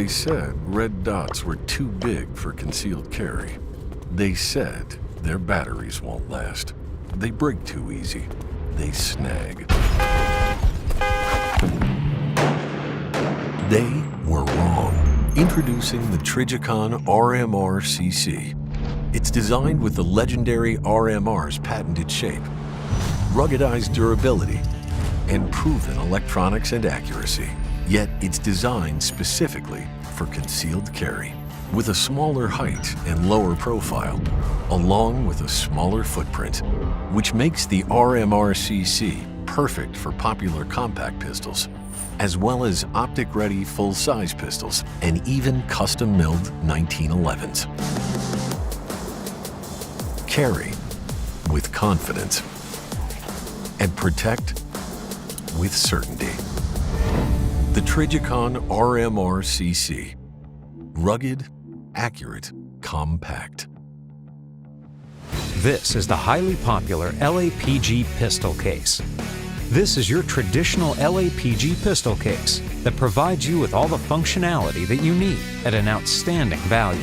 They said red dots were too big for concealed carry. They said their batteries won't last. They break too easy. They snag. They were wrong. Introducing the Trijicon RMR CC. It's designed with the legendary RMR's patented shape, ruggedized durability, and proven electronics and accuracy. Yet it's designed specifically for concealed carry, with a smaller height and lower profile, along with a smaller footprint, which makes the RMR CC perfect for popular compact pistols, as well as optic-ready full-size pistols and even custom-milled 1911s. Carry with confidence and protect with certainty. The Trijicon RMR CC. Rugged, accurate, compact. This is the highly popular LAPG pistol case. This is your traditional LAPG pistol case that provides you with all the functionality that you need at an outstanding value.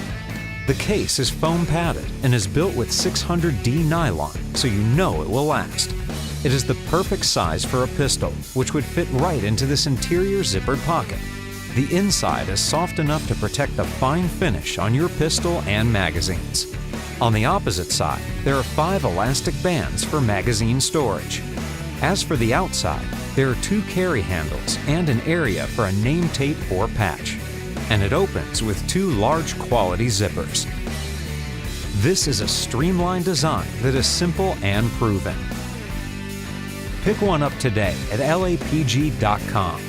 The case is foam padded and is built with 600D nylon, so you know it will last. It is the perfect size for a pistol, which would fit right into this interior zippered pocket. The inside is soft enough to protect the fine finish on your pistol and magazines. On the opposite side, there are 5 elastic bands for magazine storage. As for the outside, there are 2 carry handles and an area for a name tape or patch. And it opens with 2 large quality zippers. This is a streamlined design that is simple and proven. Pick one up today at lapg.com.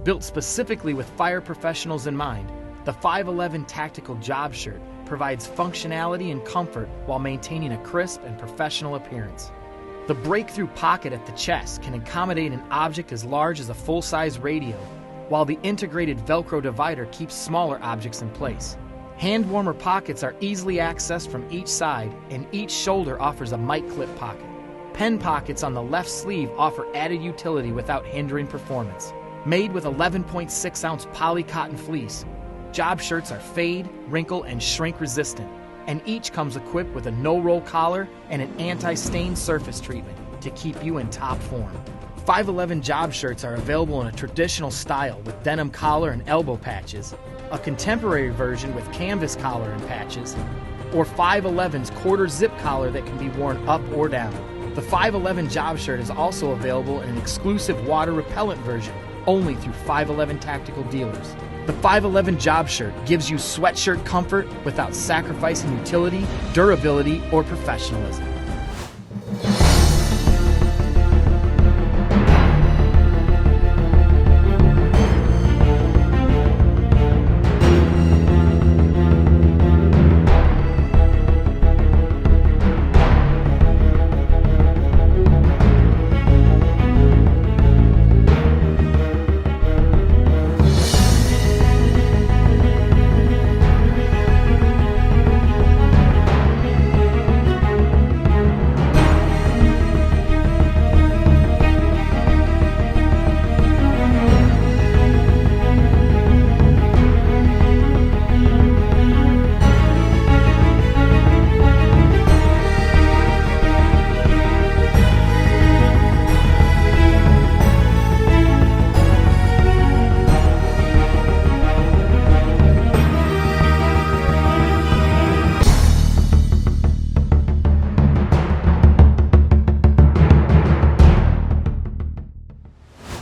Built specifically with fire professionals in mind, the 511 Tactical Job Shirt provides functionality and comfort while maintaining a crisp and professional appearance. The breakthrough pocket at the chest can accommodate an object as large as a full-size radio, while the integrated Velcro divider keeps smaller objects in place. Hand warmer pockets are easily accessed from each side, and each shoulder offers a mic clip pocket. Pen pockets on the left sleeve offer added utility without hindering performance. Made with 11.6-ounce poly cotton fleece, job shirts are fade, wrinkle, and shrink resistant, and each comes equipped with a no-roll collar and an anti-stain surface treatment to keep you in top form. 511 job shirts are available in a traditional style with denim collar and elbow patches, a contemporary version with canvas collar and patches, or 511's quarter zip collar that can be worn up or down. The 511 job shirt is also available in an exclusive water repellent version only through 511 Tactical dealers. The 511 job shirt gives you sweatshirt comfort without sacrificing utility, durability, or professionalism.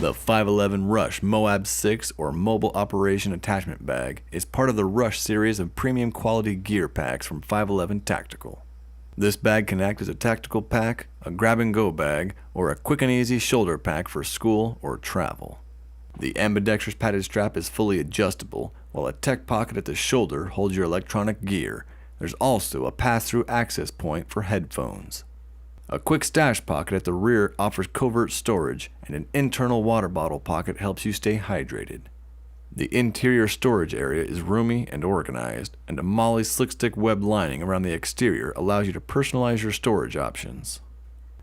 The 511 Rush Moab 6 or Mobile Operation Attachment Bag is part of the Rush series of premium quality gear packs from 511 Tactical. This bag can act as a tactical pack, a grab-and-go bag, or a quick and easy shoulder pack for school or travel. The ambidextrous padded strap is fully adjustable, while a tech pocket at the shoulder holds your electronic gear. There's also a pass-through access point for headphones. A quick stash pocket at the rear offers covert storage, and an internal water bottle pocket helps you stay hydrated. The interior storage area is roomy and organized, and a Molly slick stick web lining around the exterior allows you to personalize your storage options.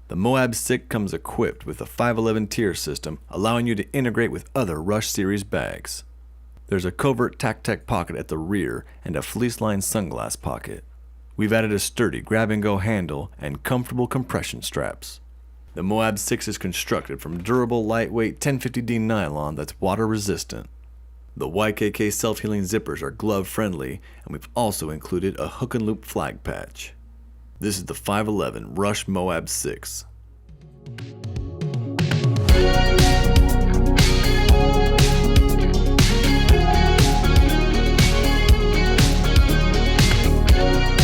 The Moab 6 comes equipped with a 511 tier system, allowing you to integrate with other Rush Series bags. There's a covert tac-tec pocket at the rear and a fleece-lined sunglass pocket. We've added a sturdy grab-and-go handle and comfortable compression straps. The Moab 6 is constructed from durable, lightweight 1050D nylon that's water-resistant. The YKK self-healing zippers are glove-friendly, and we've also included a hook-and-loop flag patch. This is the 511 Rush Moab 6.